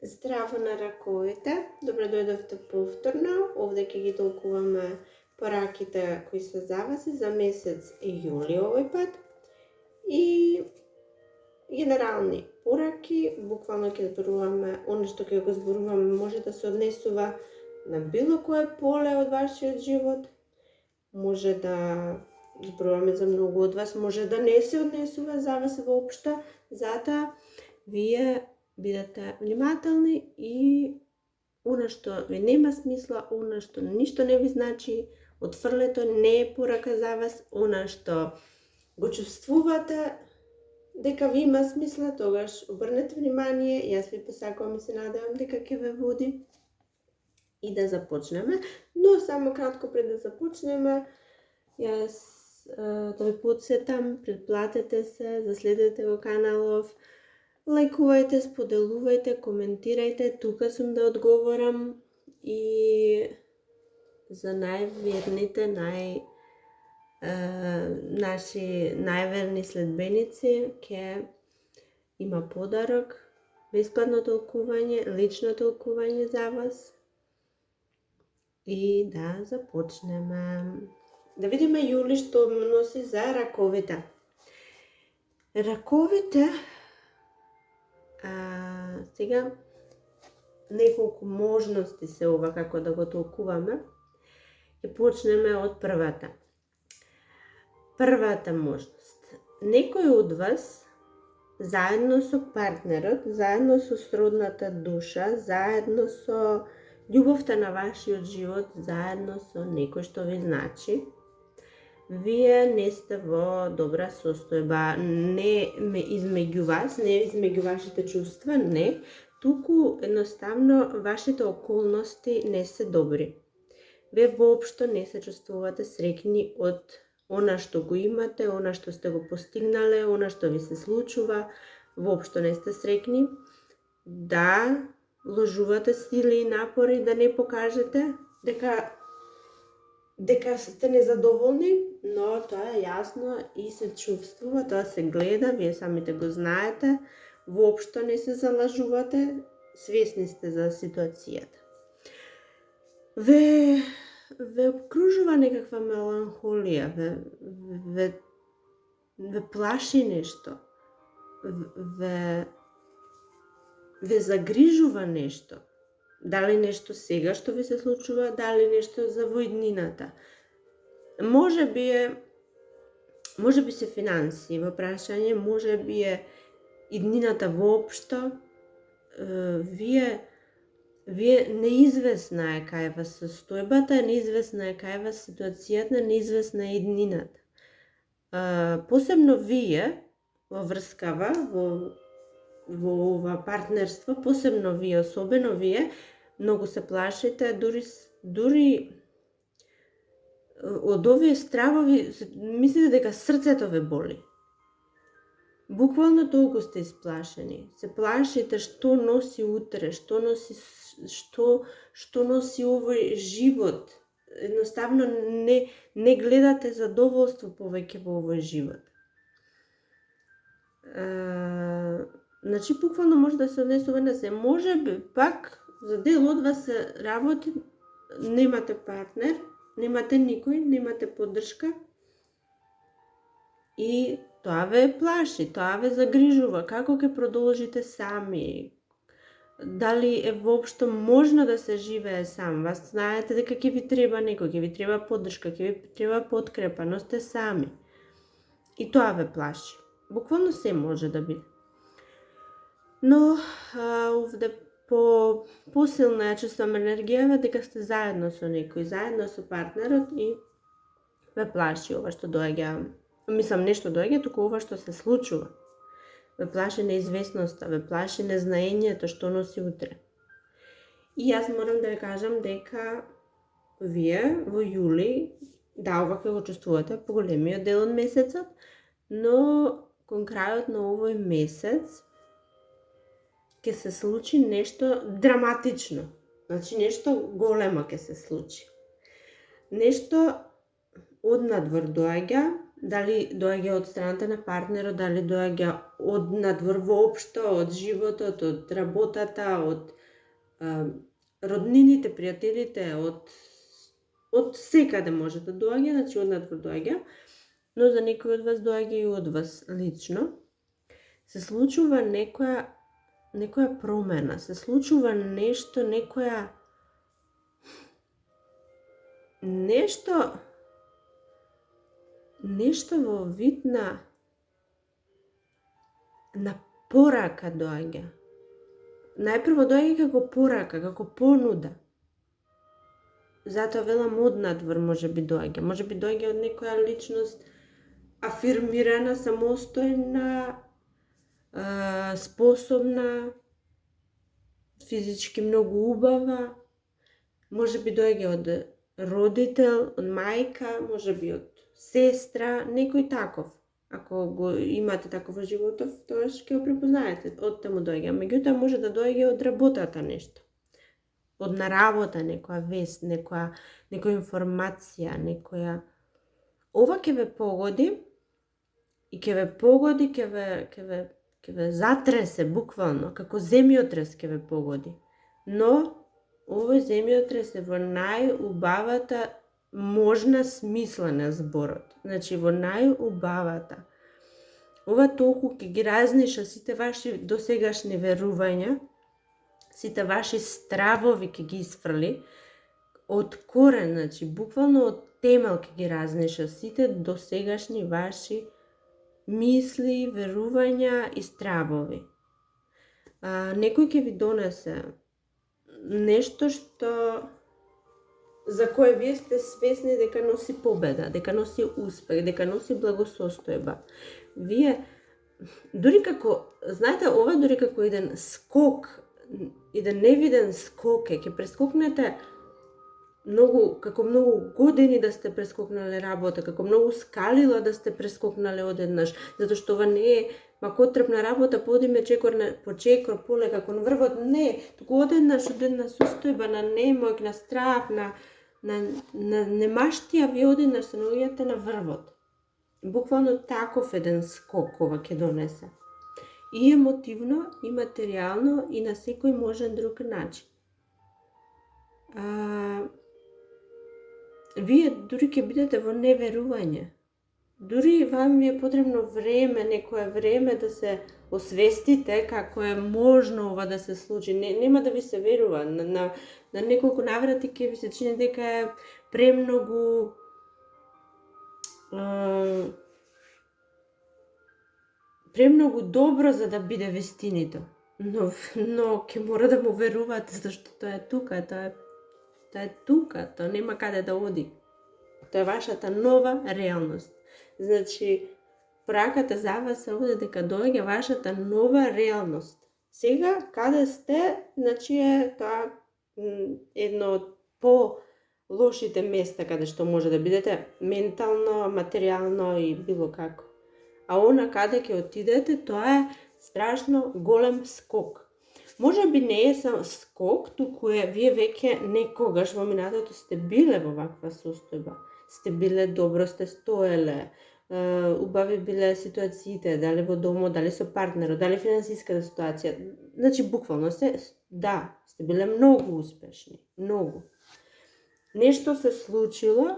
Здраво на раковите! Добре дојдовте повторно. Овде ќе ги толкуваме пораките кои се за вас за месец јули овој пат. И генерални пораки, буквално ќе зборуваме, оно што ќе го зборуваме може да се однесува на било кое поле од вашиот живот. Може да зборуваме за многу од вас, може да не се однесува за вас воопшто, затоа вие бидете внимателни и она што ви нема смисла, она што ништо не ви значи, отфрлето, не е порака за вас. Она што го чувствувате дека ви има смисла, тогаш обрнете внимание, јас ви посакувам и се надевам дека ќе ве води. И да започнеме, но само кратко пред да започнеме, јас да ви подсетам, претплатете се, заследете го каналов, лајкувајте, споделувајте, коментирајте, тука сум да одговорам и за најверните, наши најверни следбеници ќе има подарок, бесплатно толкување, лично толкување за вас. И да започнеме. Да видиме јули што носи за раковите. Раковите сега неколку можности се ова како да го толкуваме. Ќе почнеме од првата. Првата можност. Некој од вас заедно со партнерот, заедно со сродната душа, заедно со љубовта на вашиот живот, заедно со некој што ви значи, вие не сте во добра состојба, не измеѓу вас, не измеѓу вашите чувства, не, туку едноставно вашите околности не се добри. Вие воопшто не се чувствувате среќни од она што го имате, она што сте го постигнале, она што ви се случува, воопшто не сте среќни. Да, вложувате сили и напори да не покажете дека сте незадоволни, но тоа е јасно и се чувствува, тоа се гледа, вие самите го знаете, воопшто не се залажувате, свесни сте за ситуацијата. Ве обкружува некаква меланхолија, ве плаши нешто, ве загрижува нешто. Дали нешто сега што ви се случува, дали нешто за во иднината. Може би се финансии во прашање, може би е иднината воопшто. Вие неизвестна е кај вас состојбата, неизвестна е кај вас ситуацијата, неизвестна е иднината. Посебно вие во врскава, во ова партнерство, посебно вие, особено вие, многу се плашите, дури од овие стравови, мислите дека срцето ве боли. Буквално толку сте исплашени. Се плашите што носи утре, што носи овој живот. Едноставно не гледате задоволство повеќе во овој живот. Значи, буквално може да се однесува на се. Може би пак за дел од вас се работи, немате партнер, немате никој, немате поддршка и тоа ве плаши, тоа ве загрижува. Како ќе продолжите сами? Дали е воопшто можно да се живее сам? Вас знаете дека ќе ви треба некој, ќе ви треба поддршка, ќе ви треба подкрепа, но сте сами. И тоа ве плаши. Буквално се може да биде. Но овде посилна ја чувствам енергија дека сте заедно со некој, заедно со партнерот и ве плаши ова што доаѓа. Мислам, нешто доаѓа, туку ова што се случува. Ве плаши неизвестноста, ве плаши незнаењето што носи утре. И јас морам да ве кажам дека вие во јули, да, ова ќе го чувствувате по големиот дел од месецот, но кон крајот на овој месец ќе се случи нешто драматично. Значи, нешто големо ќе се случи. Нешто однадвор доаѓа, дали доаѓа од страната на партнерот, дали доаѓа од надвор воопшто, од животот, од работата, од роднините, пријателите, од секаде може да доаѓа, значи од надвор доаѓа, но за некој од вас доаѓа и од вас лично. Се случува некоја промена, се случува нешто, нешто во вид на порака доаѓа. Најпрво доаѓа како порака, како понуда. Затоа велам од надвор може би доаѓа од некоја личност афирмирана, самостојна, способна, физички многу убава, може би доаѓа од родител, од мајка, може би од сестра, некој таков. Ако го имате таков во животов, тоа ќе го препознаете, од таму доаѓа. Меѓутоа може да доаѓа од работата нешто. Од на работа некоја вест, некоја информација, некоја... Ова ќе ве погоди и ќе ве затресе буквално, како земјотрес ќе ве погоди. Но овој земјотрес е во најубавата можна смисла на зборот. Значи во најубавата. Ова толку ќе ги разниша сите ваши досегашни верувања, сите ваши стравови ќе ги isfrли од корен, значи буквално од темел ќе ги разниша сите досегашни ваши мисли, верувања и стравови. Некој ќе ви донесе нешто за кое вие сте свесни дека носи победа, дека носи успех, дека носи благосостојба. Вие дури како, знаете, ова дури како еден скок, еден невиден скок ќе прескокнете како многу години да сте прескокнале работа, како многу скалила да сте прескокнале одеднаш, затоа што ова не е макотрпна работа, подиме по чекор, полека кон врвот, не, туку одеднаш од една состојба на немој, на страх, на немаштија, вие одеднаш се наоѓате на врвот. Буквално таков еден скок ова ќе донесе. И емотивно, и материјално, и на секој можен друг начин. Вие дури ќе бидете во неверување. Дури вам е потребно време, некое време да се освестите како е можно ова да се случи. Нема да ви се верува. На неколку наврати ќе ви се чини дека е премногу добро за да биде вистинито. Но ќе мора да му верувате, зашто тоа е тука, тоа е тука, тоа нема каде да оди. Тоа е вашата нова реалност. Значи, пораката за вас е овде дека доаѓа вашата нова реалност. Сега, каде сте, значи е тоа едно од по-лошите места каде што може да бидете ментално, материјално и било како. А она каде ќе отидете, тоа е страшно голем скок. Може би не е само скок, туку е вие веќе некогаш во минатото сте биле во ваква состојба. Сте биле добро, сте стоеле, убави биле ситуациите, дали во домот, дали со партнерот, дали финансиската ситуација. Значи, буквално сте биле многу успешни, многу. Нешто се случило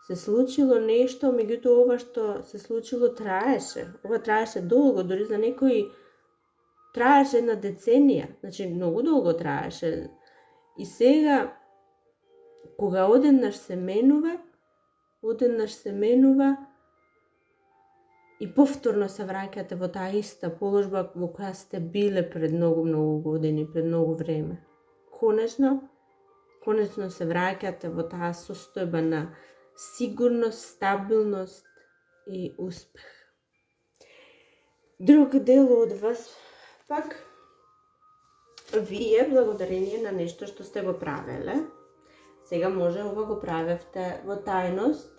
нешто, меѓутоа ова што се случило траеше. Ова траеше долго, дури за некои траеше една деценија, значи многу долго траеше. И сега, кога одеднаш се менува и повторно се враќате во таа иста положба во која сте биле пред многу години, пред многу време. Конечно се враќате во таа состојба на сигурност, стабилност и успех. Друг дел од вас, пак, вие, благодарение на нешто што сте го правеле, сега може ова го правевте во тајност,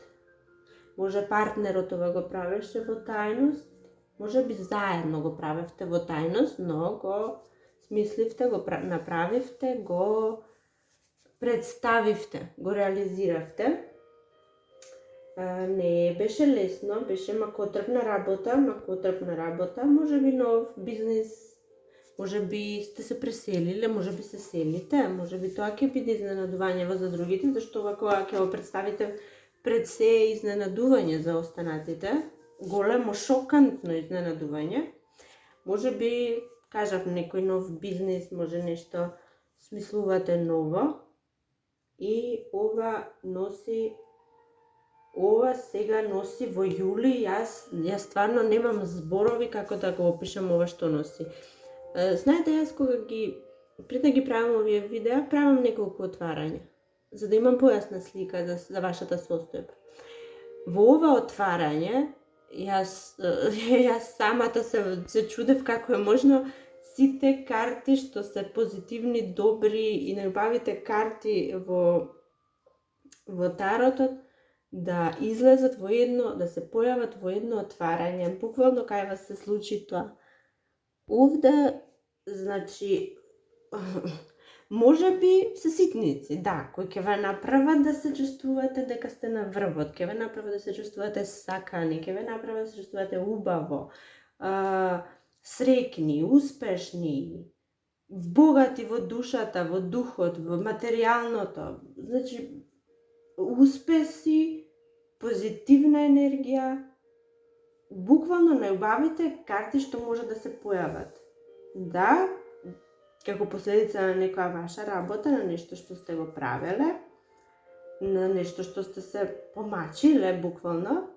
може партнерот ова го правеше во тајност, може би заедно го правевте во тајност, но го смисливте, го направивте, го представивте, го реализиравте. Не беше лесно, беше макотрпна работа, може би нов бизнес, може би сте се преселиле, може би се селите, може би тоа ќе биде изненадување за другите, зашто кога ќе го представите пред се изненадување за останатите, големо шокантно изненадување, може би, кажав, некој нов бизнес, може нешто смислувате ново и ова сега носи во јули, јас стварно немам зборови како да го опишам ова што носи. Знаете, јас кога пред да ги правам овие видеа, правам неколку отварања, за да имам појасна слика за вашата состојба. Во ова отварање, јас самата се чудев како е можно сите карти што се позитивни, добри и најубавите карти во таротот да излезат во едно, да се појават во едно отварање. Буквално кај вас се случи тоа. Овде, значи, може би се ситници, да, кои ќе ве направат да се чувствувате дека сте на врвот, ќе ве направат да се чувствувате сакани, ќе ве направат да се чувствувате убаво, среќни, успешни, богати во душата, во духот, во материјалното, значи, успеси, позитивна енергија, буквално најубавите карти што може да се појават. Да, како последица на некоја ваша работа, на нешто што сте го правеле, на нешто што сте се помачиле, буквално,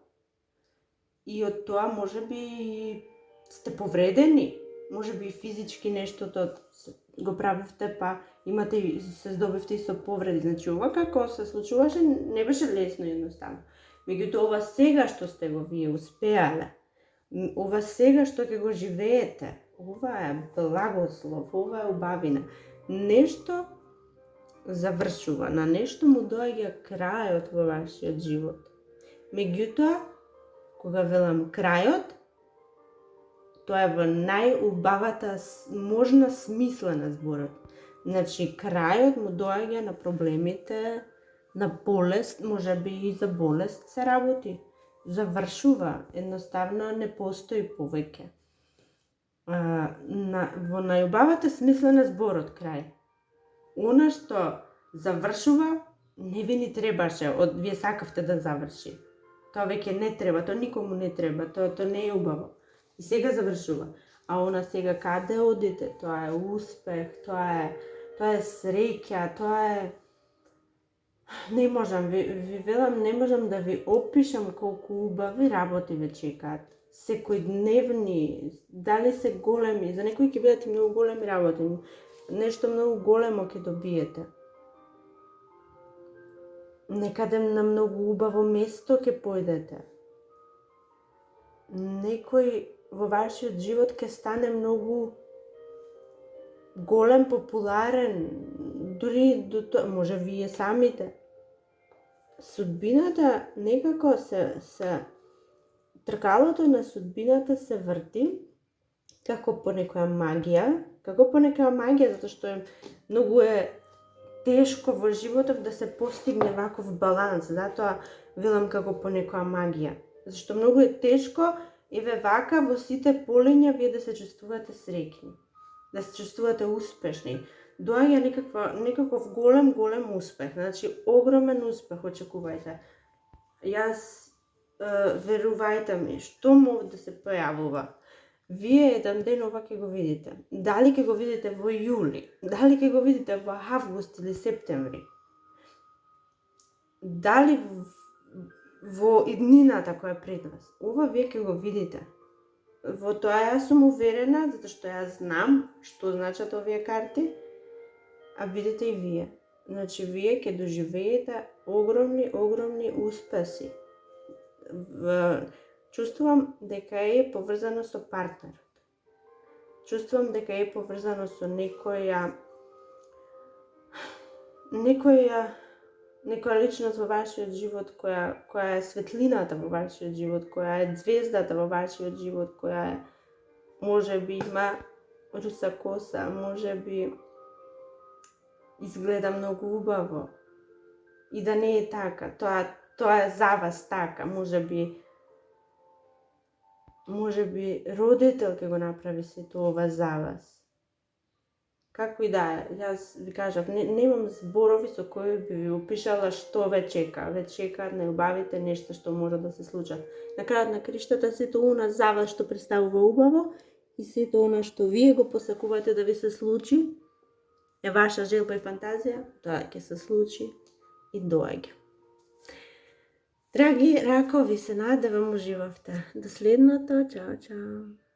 и од тоа може би сте повредени, може би физички нештото го правевте, па се здобивте и со повреди. Значи, ова како се случуваше, не беше лесно едноставно. Меѓутоа, ова сега што сте го вие успеале, ова сега што ќе го живеете, ова е благослов, ова е убавина. Нешто завршува, на нешто му доаѓа крајот во вашиот живот. Меѓутоа, кога велам крајот, тоа е во најубавата можна смисла на зборот. Значи, крајот му доаѓа на проблемите, на болест, може би и за болест се работи. Завршува, едноставно не постои повеќе. Во најубавата смисла на зборот крај. Она што завршува, не ви ни требаше, вие сакавте да заврши. Тоа веќе не треба, тоа никому не треба, тоа не е убаво. И сега завршува. А она сега каде одите? Тоа е успех, тоа е среќа, тоа е... Не можам, ви велам, не можам да ви опишам колку убави работи ве чекаат. Секојдневни, дали се големи, за некои ќе бидат и многу големи работи, нешто многу големо ќе добиете. Некаде на многу убаво место ќе појдете. Некој во вашиот живот ќе стане многу голем, популарен, дури до тоа, може вие самите. Судбината некако се тркалото на судбината се врти како по некоја магија, затоа што многу е тешко во животот да се постигне ваков баланс, затоа велам како по некоја магија. Зашто многу е тешко, еве вака во сите полиња вие да се чувствувате среќни, да се чувствувате успешни. Доаѓа некаков голем успех, значи огромен успех очекувајте. Јас, верувајте ми, што може да се појавува. Вие еден ден ова ќе го видите. Дали ќе го видите во јули, дали ќе го видите во август или септември. Дали во иднината која е пред вас. Ова вие ќе го видите. Во тоа јас сум уверена, затоа што јас знам што значат овие карти, а видите и вие. Значи, вие ќе доживеете огромни успеси. Чувствувам дека е поврзано со партнерот. Чувствувам дека е поврзано со некоја личност во вашиот живот која е светлината во вашиот живот, која е звездата во вашиот живот, која е, може би има руса коса, може би изгледа многу убаво. И да не е така, тоа тоа е за вас така, може би родител ќе го направи сето ова за вас. Како и да е, јас ви кажав, немам зборови со кои би ви опишала што ве чека. Ве чекаат неубавите нешта што може да се случат. На крајот на криштата сето она за вас што представува убаво и сето она што вие го посакувате да ви се случи, е ваша желба и фантазија, тоа ќе се случи и доаѓа. Драги ракови, се надевам уживавте. До следното, чао, чао.